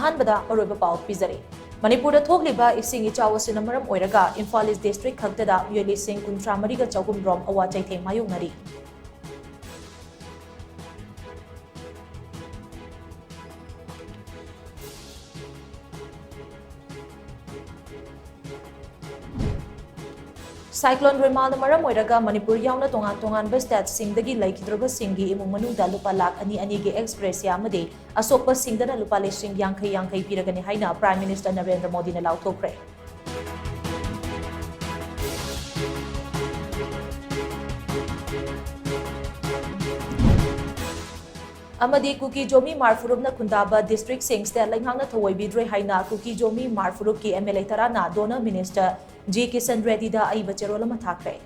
अहनबदा मरोइबा पाउ पिजरे मणिपुर थोकलिबा इसिंग इचावसिन मरम ओइरगा इम्फाल ईस्ट डिस्ट्रिक्ट खक्तदा मियोलिसिंग 53 चौगुम रोम अवा चैथें मायोंगनरी साइक्लोन रिमाल मरम ओइरगा मणिपुर यावना तोंगान तोंगान स्टेट सिंगदगी लैखिद्रबा सिंगी इमुंग मनुदा लुपा लाख अनि अनि गे एक्सप्रेस यामदे असोकपा सिंगदना लुपा लिसिंग यांखै यांखै पिरगने हाइना प्राइम मिनिस्टर नरेंद्र मोदी ने लाउथोखरे अमदी कुकी जोमी मारफुरुबना खुंदाबा डिस्ट्रिक्ट सिंगस्ते लैंगांगना थवैबिद्रे हाइना कुकी जोमी मारफुरुब की एमएलए तराना डोनर मिनिस्टर जी किशन रेड्डी दा आई बचेरोल मथाखरे